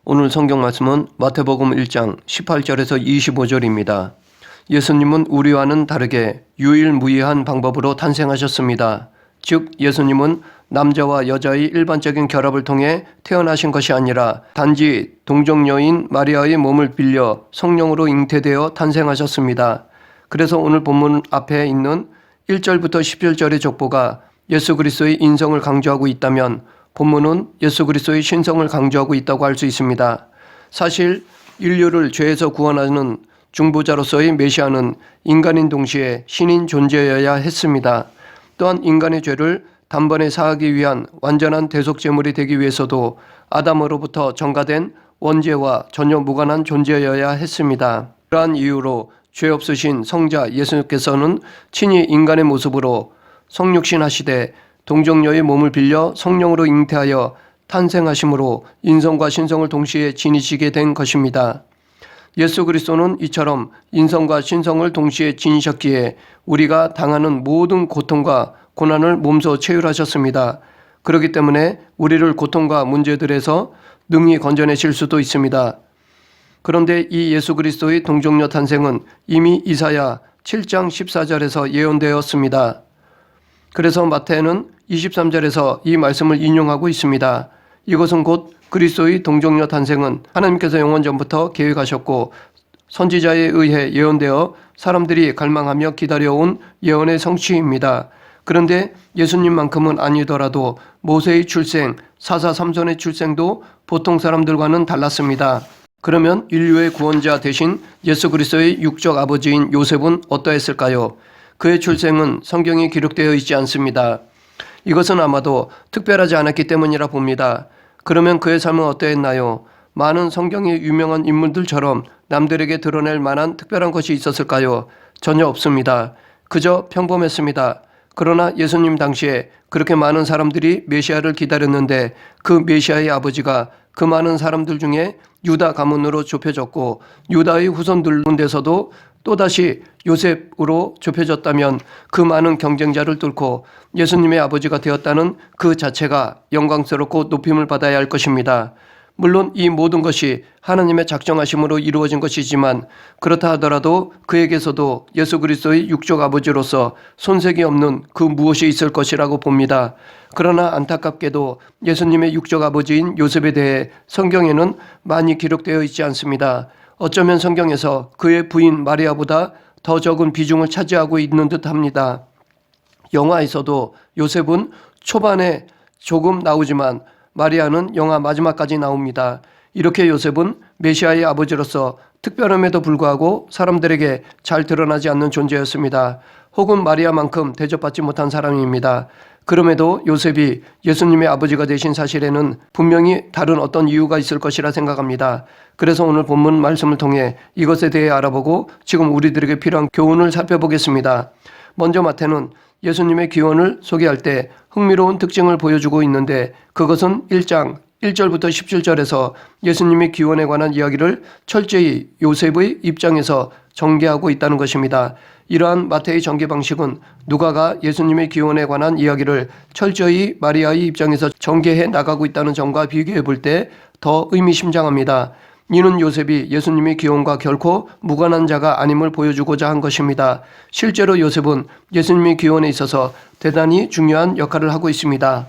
오늘 성경 말씀은 마태복음 1장 18절에서 25절입니다. 예수님은 우리와는 다르게 유일무이한 방법으로 탄생하셨습니다. 즉 예수님은 남자와 여자의 일반적인 결합을 통해 태어나신 것이 아니라 단지 동정녀인 마리아의 몸을 빌려 성령으로 잉태되어 탄생하셨습니다. 그래서 오늘 본문 앞에 있는 1절부터 17절의 족보가 예수 그리스도의 인성을 강조하고 있다면 본문은 예수 그리스도의 신성을 강조하고 있다고 할 수 있습니다. 사실 인류를 죄에서 구원하는 중보자로서의 메시아는 인간인 동시에 신인 존재여야 했습니다. 또한 인간의 죄를 단번에 사하기 위한 완전한 대속제물이 되기 위해서도 아담으로부터 전가된 원죄와 전혀 무관한 존재여야 했습니다. 그러한 이유로 죄 없으신 성자 예수께서는 친히 인간의 모습으로 성육신 하시되 동정녀의 몸을 빌려 성령으로 잉태하여 탄생하심으로 인성과 신성을 동시에 지니시게 된 것입니다. 예수 그리스도는 이처럼 인성과 신성을 동시에 지니셨기에 우리가 당하는 모든 고통과 고난을 몸소 체휼하셨습니다. 그렇기 때문에 우리를 고통과 문제들에서 능히 건져내실 수도 있습니다. 그런데 이 예수 그리스도의 동정녀 탄생은 이미 이사야 7장 14절에서 예언되었습니다. 그래서 마태는 23절에서 이 말씀을 인용하고 있습니다. 이것은 곧 그리스도의 동정녀 탄생은 하나님께서 영원전부터 계획하셨고 선지자에 의해 예언되어 사람들이 갈망하며 기다려온 예언의 성취입니다. 그런데 예수님만큼은 아니더라도 모세의 출생, 사사 삼손의 출생도 보통 사람들과는 달랐습니다. 그러면 인류의 구원자 대신 예수 그리스도의 육적 아버지인 요셉은 어떠했을까요? 그의 출생은 성경에 기록되어 있지 않습니다. 이것은 아마도 특별하지 않았기 때문이라 봅니다. 그러면 그의 삶은 어떠했나요? 많은 성경의 유명한 인물들처럼 남들에게 드러낼 만한 특별한 것이 있었을까요? 전혀 없습니다. 그저 평범했습니다. 그러나 예수님 당시에 그렇게 많은 사람들이 메시아를 기다렸는데 그 메시아의 아버지가 그 많은 사람들 중에 유다 가문으로 좁혀졌고 유다의 후손들 가운데서도 또다시 요셉으로 좁혀졌다면 그 많은 경쟁자를 뚫고 예수님의 아버지가 되었다는 그 자체가 영광스럽고 높임을 받아야 할 것입니다. 물론 이 모든 것이 하나님의 작정하심으로 이루어진 것이지만 그렇다 하더라도 그에게서도 예수 그리스도의 육적 아버지로서 손색이 없는 그 무엇이 있을 것이라고 봅니다. 그러나 안타깝게도 예수님의 육적 아버지인 요셉에 대해 성경에는 많이 기록되어 있지 않습니다. 어쩌면 성경에서 그의 부인 마리아보다 더 적은 비중을 차지하고 있는 듯합니다. 영화에서도 요셉은 초반에 조금 나오지만 마리아는 영화 마지막까지 나옵니다. 이렇게 요셉은 메시아의 아버지로서 특별함에도 불구하고 사람들에게 잘 드러나지 않는 존재였습니다. 혹은 마리아만큼 대접받지 못한 사람입니다. 그럼에도 요셉이 예수님의 아버지가 되신 사실에는 분명히 다른 어떤 이유가 있을 것이라 생각합니다. 그래서 오늘 본문 말씀을 통해 이것에 대해 알아보고 지금 우리들에게 필요한 교훈을 살펴보겠습니다. 먼저 마태는 예수님의 기원을 소개할 때 흥미로운 특징을 보여주고 있는데 그것은 1장 1절부터 17절에서 예수님의 기원에 관한 이야기를 철저히 요셉의 입장에서 전개하고 있다는 것입니다. 이러한 마태의 전개 방식은 누가가 예수님의 기원에 관한 이야기를 철저히 마리아의 입장에서 전개해 나가고 있다는 점과 비교해 볼 때 더 의미심장합니다. 이는 요셉이 예수님의 기원과 결코 무관한 자가 아님을 보여주고자 한 것입니다. 실제로 요셉은 예수님의 기원에 있어서 대단히 중요한 역할을 하고 있습니다.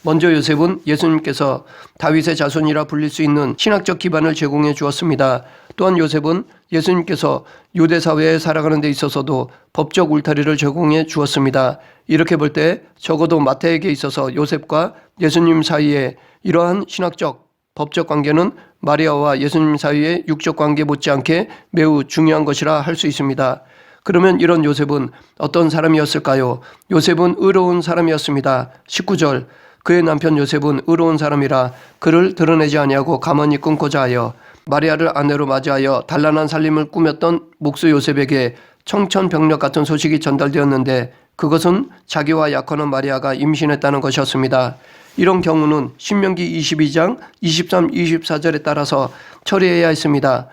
먼저 요셉은 예수님께서 다윗의 자손이라 불릴 수 있는 신학적 기반을 제공해 주었습니다. 또한 요셉은 예수님께서 유대 사회에 살아가는 데 있어서도 법적 울타리를 제공해 주었습니다. 이렇게 볼 때 적어도 마태에게 있어서 요셉과 예수님 사이에 이러한 신학적 법적 관계는 마리아와 예수님 사이의 육적 관계 못지않게 매우 중요한 것이라 할 수 있습니다. 그러면 이런 요셉은 어떤 사람이었을까요? 요셉은 의로운 사람이었습니다. 19절 그의 남편 요셉은 의로운 사람이라 그를 드러내지 아니하고 가만히 끊고자 하여 마리아를 아내로 맞이하여 단란한 살림을 꾸몄던 목수 요셉에게 청천벽력 같은 소식이 전달되었는데 그것은 자기와 약혼한 마리아가 임신했다는 것이었습니다. 이런 경우는 신명기 22장 23, 24절에 따라서 처리해야 했습니다.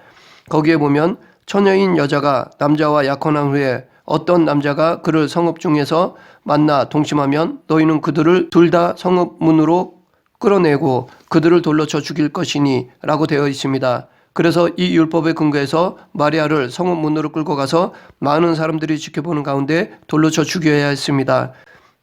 거기에 보면 처녀인 여자가 남자와 약혼한 후에 어떤 남자가 그를 성읍 중에서 만나 동침하면 너희는 그들을 둘 다 성읍 문으로 끌어내고 그들을 돌로 쳐 죽일 것이니 라고 되어 있습니다. 그래서 이 율법에 근거해서 마리아를 성읍 문으로 끌고 가서 많은 사람들이 지켜보는 가운데 돌로 쳐 죽여야 했습니다.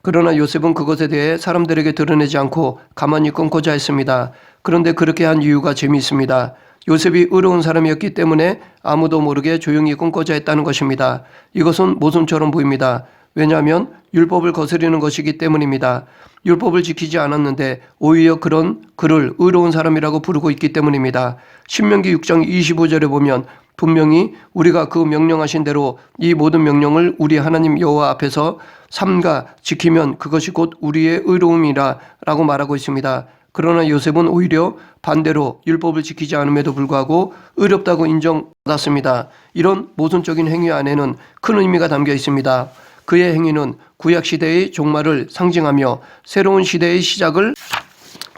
그러나 요셉은 그것에 대해 사람들에게 드러내지 않고 가만히 끊고자 했습니다. 그런데 그렇게 한 이유가 재미있습니다. 요셉이 의로운 사람이었기 때문에 아무도 모르게 조용히 끊고자 했다는 것입니다. 이것은 모순처럼 보입니다. 왜냐하면 율법을 거스르는 것이기 때문입니다. 율법을 지키지 않았는데 오히려 그런 그를 의로운 사람이라고 부르고 있기 때문입니다. 신명기 6장 25절에 보면 분명히 우리가 그 명령하신 대로 이 모든 명령을 우리 하나님 여호와 앞에서 삼가 지키면 그것이 곧 우리의 의로움이라 라고 말하고 있습니다. 그러나 요셉은 오히려 반대로 율법을 지키지 않음에도 불구하고 의롭다고 인정받았습니다. 이런 모순적인 행위 안에는 큰 의미가 담겨 있습니다. 그의 행위는 구약시대의 종말을 상징하며 새로운 시대의 시작을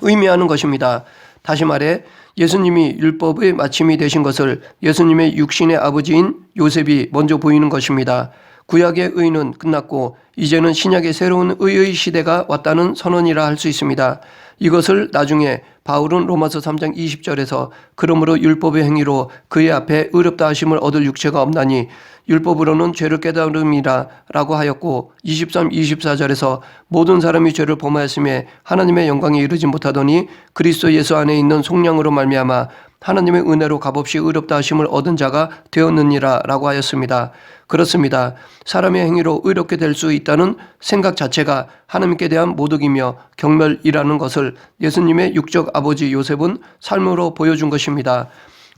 의미하는 것입니다. 다시 말해 예수님이 율법의 마침이 되신 것을 예수님의 육신의 아버지인 요셉이 먼저 보이는 것입니다. 구약의 의는 끝났고 이제는 신약의 새로운 의의 시대가 왔다는 선언이라 할 수 있습니다. 이것을 나중에 바울은 로마서 3장 20절에서 그러므로 율법의 행위로 그의 앞에 의롭다 하심을 얻을 육체가 없나니 율법으로는 죄를 깨달음이라 라고 하였고 23, 24절에서 모든 사람이 죄를 범하였음에 하나님의 영광에 이르지 못하더니 그리스도 예수 안에 있는 속량으로 말미암아 하나님의 은혜로 값없이 의롭다 하심을 얻은 자가 되었느니라 라고 하였습니다. 그렇습니다. 사람의 행위로 의롭게 될 수 있다는 생각 자체가 하나님께 대한 모독이며 경멸이라는 것을 예수님의 육적 아버지 요셉은 삶으로 보여준 것입니다.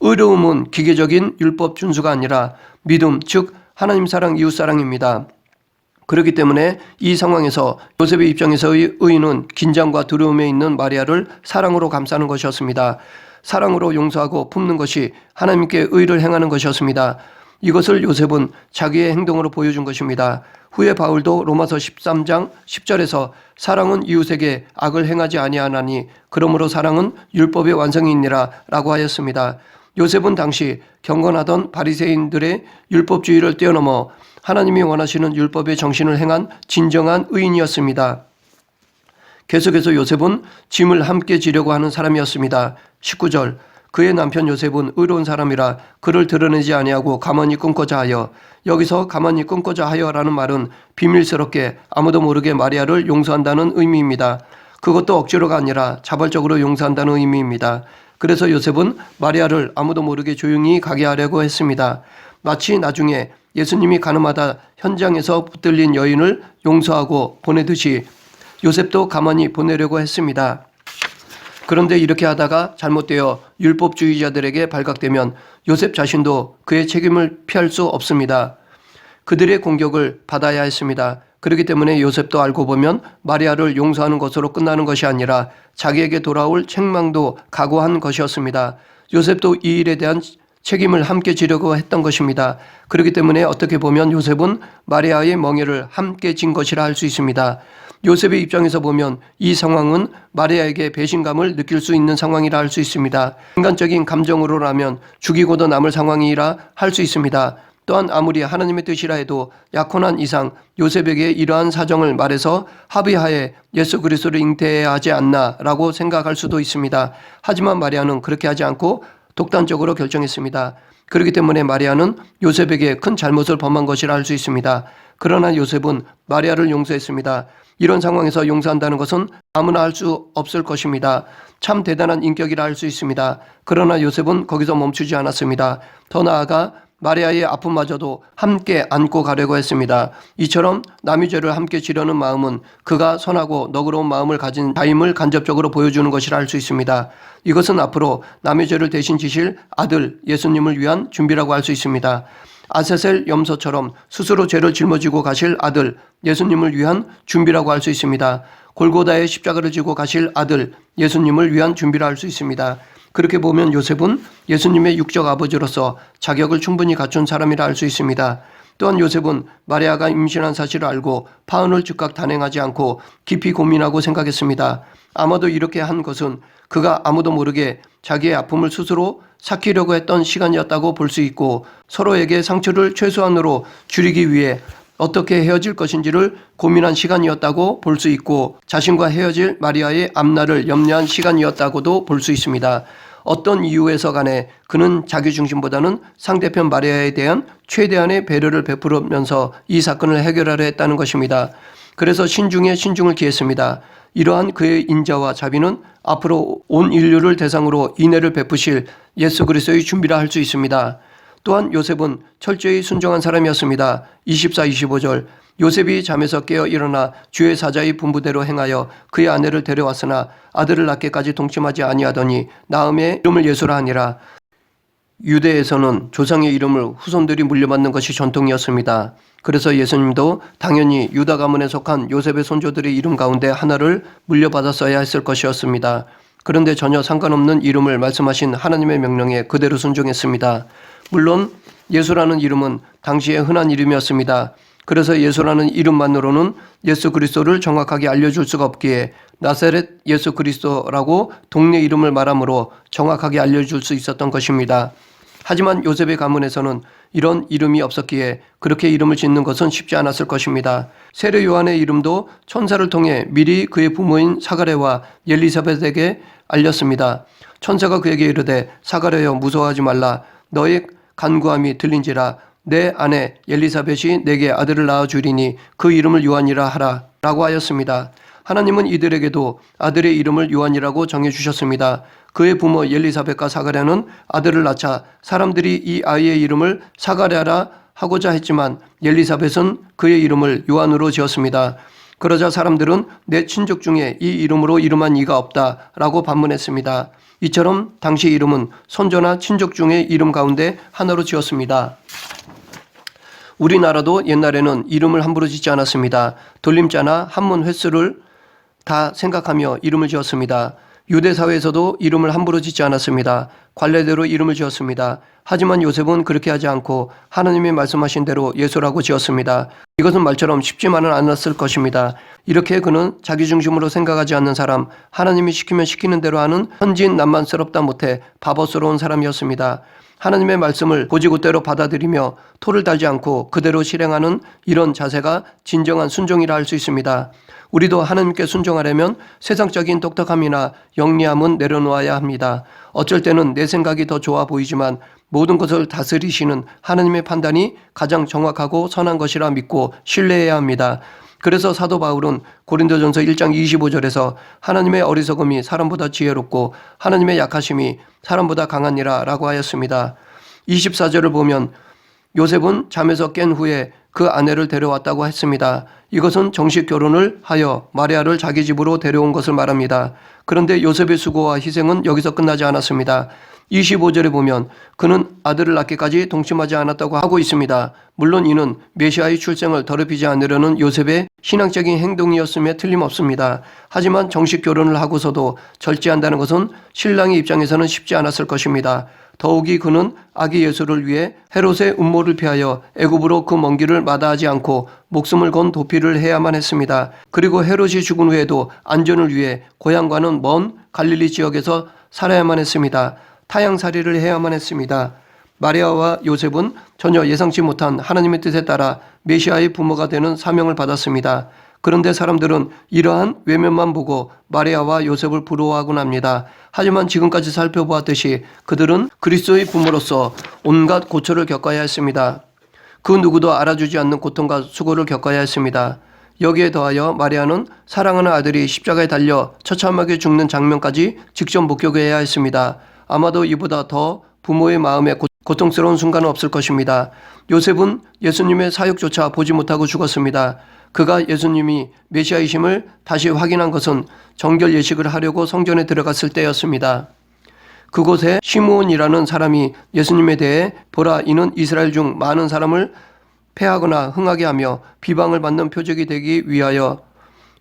의로움은 기계적인 율법 준수가 아니라 믿음, 즉 하나님 사랑, 이웃 사랑입니다. 그렇기 때문에 이 상황에서 요셉의 입장에서의 의는 긴장과 두려움에 있는 마리아를 사랑으로 감싸는 것이었습니다. 사랑으로 용서하고 품는 것이 하나님께 의를 행하는 것이었습니다. 이것을 요셉은 자기의 행동으로 보여준 것입니다. 후에 바울도 로마서 13장 10절에서 사랑은 이웃에게 악을 행하지 아니하나니 그러므로 사랑은 율법의 완성이니라 라고 하였습니다. 요셉은 당시 경건하던 바리새인들의 율법주의를 뛰어넘어 하나님이 원하시는 율법의 정신을 행한 진정한 의인이었습니다. 계속해서 요셉은 짐을 함께 지려고 하는 사람이었습니다. 19절 그의 남편 요셉은 의로운 사람이라 그를 드러내지 아니하고 가만히 끊고자 하여 여기서 가만히 끊고자 하여라는 말은 비밀스럽게 아무도 모르게 마리아를 용서한다는 의미입니다. 그것도 억지로가 아니라 자발적으로 용서한다는 의미입니다. 그래서 요셉은 마리아를 아무도 모르게 조용히 가게 하려고 했습니다. 마치 나중에 예수님이 가늠하다 현장에서 붙들린 여인을 용서하고 보내듯이 요셉도 가만히 보내려고 했습니다. 그런데 이렇게 하다가 잘못되어 율법주의자들에게 발각되면 요셉 자신도 그의 책임을 피할 수 없습니다. 그들의 공격을 받아야 했습니다. 그렇기 때문에 요셉도 알고 보면 마리아를 용서하는 것으로 끝나는 것이 아니라 자기에게 돌아올 책망도 각오한 것이었습니다. 요셉도 이 일에 대한 책임을 함께 지려고 했던 것입니다. 그렇기 때문에 어떻게 보면 요셉은 마리아의 멍에를 함께 진 것이라 할 수 있습니다. 요셉의 입장에서 보면 이 상황은 마리아에게 배신감을 느낄 수 있는 상황이라 할 수 있습니다. 인간적인 감정으로라면 죽이고도 남을 상황이라 할 수 있습니다. 또한 아무리 하나님의 뜻이라 해도 약혼한 이상 요셉에게 이러한 사정을 말해서 합의하에 예수 그리스도를 잉태해야 하지 않나라고 생각할 수도 있습니다. 하지만 마리아는 그렇게 하지 않고 독단적으로 결정했습니다. 그렇기 때문에 마리아는 요셉에게 큰 잘못을 범한 것이라 할 수 있습니다. 그러나 요셉은 마리아를 용서했습니다. 이런 상황에서 용서한다는 것은 아무나 할 수 없을 것입니다. 참 대단한 인격이라 할 수 있습니다. 그러나 요셉은 거기서 멈추지 않았습니다. 더 나아가 마리아의 아픔마저도 함께 안고 가려고 했습니다. 이처럼 남의 죄를 함께 지려는 마음은 그가 선하고 너그러운 마음을 가진 자임을 간접적으로 보여주는 것이라 할 수 있습니다. 이것은 앞으로 남의 죄를 대신 지실 아들 예수님을 위한 준비라고 할 수 있습니다. 아세셀 염소처럼 스스로 죄를 짊어지고 가실 아들 예수님을 위한 준비라고 할 수 있습니다. 골고다의 십자가를 지고 가실 아들 예수님을 위한 준비라 할 수 있습니다. 그렇게 보면 요셉은 예수님의 육적 아버지로서 자격을 충분히 갖춘 사람이라 할 수 있습니다. 또한 요셉은 마리아가 임신한 사실을 알고 파혼을 즉각 단행하지 않고 깊이 고민하고 생각했습니다. 아마도 이렇게 한 것은 그가 아무도 모르게 자기의 아픔을 스스로 삭히려고 했던 시간이었다고 볼 수 있고 서로에게 상처를 최소한으로 줄이기 위해 어떻게 헤어질 것인지를 고민한 시간이었다고 볼 수 있고 자신과 헤어질 마리아의 앞날을 염려한 시간이었다고도 볼 수 있습니다. 어떤 이유에서 간에 그는 자기 중심보다는 상대편 마리아에 대한 최대한의 배려를 베풀으면서 이 사건을 해결하려 했다는 것입니다. 그래서 신중에 신중을 기했습니다. 이러한 그의 인자와 자비는 앞으로 온 인류를 대상으로 인애를 베푸실 예수 그리스도의 준비라 할 수 있습니다. 또한 요셉은 철저히 순종한 사람이었습니다. 24, 25절 요셉이 잠에서 깨어 일어나 주의 사자의 분부대로 행하여 그의 아내를 데려왔으나 아들을 낳기까지 동침하지 아니하더니 나음의 이름을 예수라 하니라. 유대에서는 조상의 이름을 후손들이 물려받는 것이 전통이었습니다. 그래서 예수님도 당연히 유다 가문에 속한 요셉의 손조들의 이름 가운데 하나를 물려받았어야 했을 것이었습니다. 그런데 전혀 상관없는 이름을 말씀하신 하나님의 명령에 그대로 순종했습니다. 물론 예수라는 이름은 당시에 흔한 이름이었습니다. 그래서 예수라는 이름만으로는 예수 그리스도를 정확하게 알려줄 수가 없기에 나사렛 예수 그리스도라고 동네 이름을 말함으로 정확하게 알려줄 수 있었던 것입니다. 하지만 요셉의 가문에서는 이런 이름이 없었기에 그렇게 이름을 짓는 것은 쉽지 않았을 것입니다. 세례 요한의 이름도 천사를 통해 미리 그의 부모인 사가랴와 엘리사벳에게 알렸습니다. 천사가 그에게 이르되 사가랴여 무서워하지 말라. 너의 간구함이 들린지라. 내 아내 엘리사벳이 내게 아들을 낳아주리니 그 이름을 요한이라 하라 라고 하였습니다. 하나님은 이들에게도 아들의 이름을 요한이라고 정해주셨습니다. 그의 부모 엘리사벳과 사가랴는 아들을 낳자 사람들이 이 아이의 이름을 사가랴라 하고자 했지만 엘리사벳은 그의 이름을 요한으로 지었습니다. 그러자 사람들은 내 친족 중에 이 이름으로 이름한 이가 없다 라고 반문했습니다. 이처럼 당시 이름은 손조나 친족 중의 이름 가운데 하나로 지었습니다. 우리나라도 옛날에는 이름을 함부로 짓지 않았습니다. 돌림자나 한문 횟수를 다 생각하며 이름을 지었습니다. 유대 사회에서도 이름을 함부로 짓지 않았습니다. 관례대로 이름을 지었습니다. 하지만 요셉은 그렇게 하지 않고 하나님이 말씀하신 대로 예수라고 지었습니다. 이것은 말처럼 쉽지만은 않았을 것입니다. 이렇게 그는 자기 중심으로 생각하지 않는 사람, 하나님이 시키면 시키는 대로 하는 천진난만스럽다 못해 바보스러운 사람이었습니다. 하나님의 말씀을 곧이곧대로 받아들이며 토를 달지 않고 그대로 실행하는 이런 자세가 진정한 순종이라 할 수 있습니다. 우리도 하나님께 순종하려면 세상적인 똑똑함이나 영리함은 내려놓아야 합니다. 어쩔 때는 내 생각이 더 좋아 보이지만 모든 것을 다스리시는 하나님의 판단이 가장 정확하고 선한 것이라 믿고 신뢰해야 합니다. 그래서 사도 바울은 고린도전서 1장 25절에서 하나님의 어리석음이 사람보다 지혜롭고 하나님의 약하심이 사람보다 강하니라 라고 하였습니다. 24절을 보면 요셉은 잠에서 깬 후에 그 아내를 데려왔다고 했습니다. 이것은 정식 결혼을 하여 마리아를 자기 집으로 데려온 것을 말합니다. 그런데 요셉의 수고와 희생은 여기서 끝나지 않았습니다. 25절에 보면 그는 아들을 낳기까지 동침하지 않았다고 하고 있습니다. 물론 이는 메시아의 출생을 더럽히지 않으려는 요셉의 신앙적인 행동이었음에 틀림없습니다. 하지만 정식 결혼을 하고서도 절제한다는 것은 신랑의 입장에서는 쉽지 않았을 것입니다. 더욱이 그는 아기 예수를 위해 헤롯의 음모를 피하여 애굽으로 그 먼 길을 마다하지 않고 목숨을 건 도피를 해야만 했습니다. 그리고 헤롯이 죽은 후에도 안전을 위해 고향과는 먼 갈릴리 지역에서 살아야만 했습니다. 타향살이를 해야만 했습니다. 마리아와 요셉은 전혀 예상치 못한 하나님의 뜻에 따라 메시아의 부모가 되는 사명을 받았습니다. 그런데 사람들은 이러한 외면만 보고 마리아와 요셉을 부러워하곤 합니다. 하지만 지금까지 살펴보았듯이 그들은 그리스도의 부모로서 온갖 고초를 겪어야 했습니다. 그 누구도 알아주지 않는 고통과 수고를 겪어야 했습니다. 여기에 더하여 마리아는 사랑하는 아들이 십자가에 달려 처참하게 죽는 장면까지 직접 목격해야 했습니다. 아마도 이보다 더 부모의 마음에 고통스러운 순간은 없을 것입니다. 요셉은 예수님의 사역조차 보지 못하고 죽었습니다. 그가 예수님이 메시아이심을 다시 확인한 것은 정결 예식을 하려고 성전에 들어갔을 때였습니다. 그곳에 시므온이라는 사람이 예수님에 대해 보라 이는 이스라엘 중 많은 사람을 패하거나 흥하게 하며 비방을 받는 표적이 되기 위하여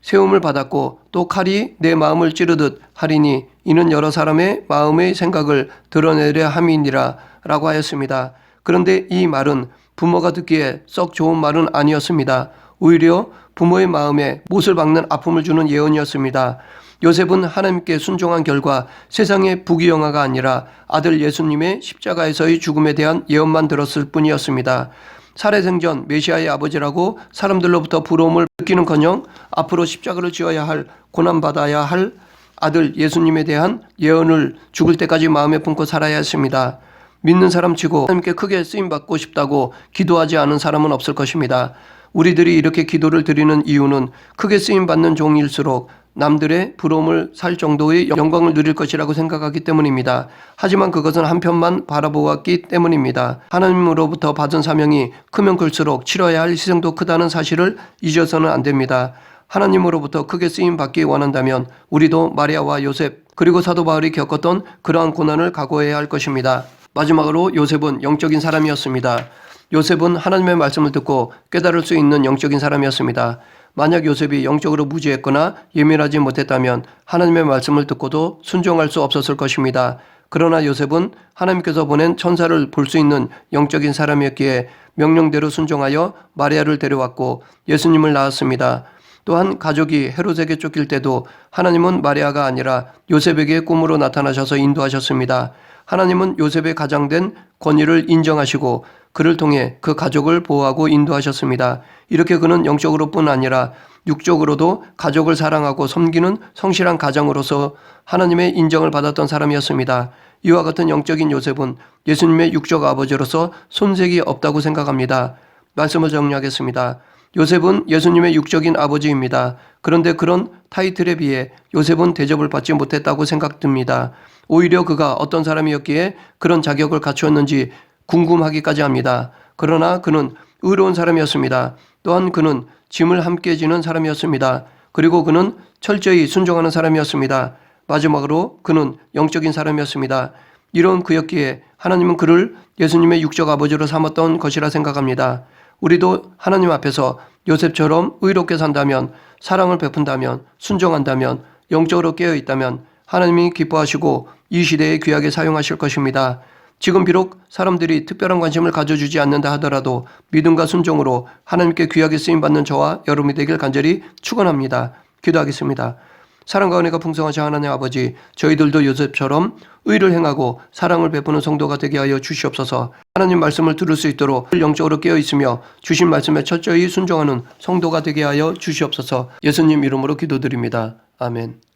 세움을 받았고 또 칼이 내 마음을 찌르듯 하리니 이는 여러 사람의 마음의 생각을 드러내려 함이니라 라고 하였습니다. 그런데 이 말은 부모가 듣기에 썩 좋은 말은 아니었습니다. 오히려 부모의 마음에 못을 박는 아픔을 주는 예언이었습니다. 요셉은 하나님께 순종한 결과 세상의 부귀영화가 아니라 아들 예수님의 십자가에서의 죽음에 대한 예언만 들었을 뿐이었습니다. 살해생전 메시아의 아버지라고 사람들로부터 부러움을 느끼는커녕 앞으로 십자가를 지어야 할, 고난받아야 할 아들 예수님에 대한 예언을 죽을 때까지 마음에 품고 살아야 했습니다. 믿는 사람치고 하나님께 크게 쓰임받고 싶다고 기도하지 않은 사람은 없을 것입니다. 우리들이 이렇게 기도를 드리는 이유는 크게 쓰임받는 종일수록 남들의 부러움을 살 정도의 영광을 누릴 것이라고 생각하기 때문입니다. 하지만 그것은 한편만 바라보았기 때문입니다. 하나님으로부터 받은 사명이 크면 클수록 치러야 할 희생도 크다는 사실을 잊어서는 안 됩니다. 하나님으로부터 크게 쓰임받기 원한다면 우리도 마리아와 요셉 그리고 사도 바울이 겪었던 그러한 고난을 각오해야 할 것입니다. 마지막으로 요셉은 영적인 사람이었습니다. 요셉은 하나님의 말씀을 듣고 깨달을 수 있는 영적인 사람이었습니다. 만약 요셉이 영적으로 무지했거나 예민하지 못했다면 하나님의 말씀을 듣고도 순종할 수 없었을 것입니다. 그러나 요셉은 하나님께서 보낸 천사를 볼 수 있는 영적인 사람이었기에 명령대로 순종하여 마리아를 데려왔고 예수님을 낳았습니다. 또한 가족이 헤롯에게 쫓길 때도 하나님은 마리아가 아니라 요셉에게 꿈으로 나타나셔서 인도하셨습니다. 하나님은 요셉의 가장된 권위를 인정하시고 그를 통해 그 가족을 보호하고 인도하셨습니다. 이렇게 그는 영적으로뿐 아니라 육적으로도 가족을 사랑하고 섬기는 성실한 가장으로서 하나님의 인정을 받았던 사람이었습니다. 이와 같은 영적인 요셉은 예수님의 육적 아버지로서 손색이 없다고 생각합니다. 말씀을 정리하겠습니다. 요셉은 예수님의 육적인 아버지입니다. 그런데 그런 타이틀에 비해 요셉은 대접을 받지 못했다고 생각됩니다. 오히려 그가 어떤 사람이었기에 그런 자격을 갖추었는지 궁금하기까지 합니다. 그러나 그는 의로운 사람이었습니다. 또한 그는 짐을 함께 지는 사람이었습니다. 그리고 그는 철저히 순종하는 사람이었습니다. 마지막으로 그는 영적인 사람이었습니다. 이런 그였기에 하나님은 그를 예수님의 육적 아버지로 삼았던 것이라 생각합니다. 우리도 하나님 앞에서 요셉처럼 의롭게 산다면, 사랑을 베푼다면, 순종한다면, 영적으로 깨어있다면 하나님이 기뻐하시고 이 시대에 귀하게 사용하실 것입니다. 지금 비록 사람들이 특별한 관심을 가져주지 않는다 하더라도 믿음과 순종으로 하나님께 귀하게 쓰임받는 저와 여러분이 되길 간절히 축원합니다. 기도하겠습니다. 사랑과 은혜가 풍성하신 하나님 아버지, 저희들도 요셉처럼 의를 행하고 사랑을 베푸는 성도가 되게 하여 주시옵소서. 하나님 말씀을 들을 수 있도록 영적으로 깨어있으며 주신 말씀에 철저히 순종하는 성도가 되게 하여 주시옵소서. 예수님 이름으로 기도드립니다. 아멘.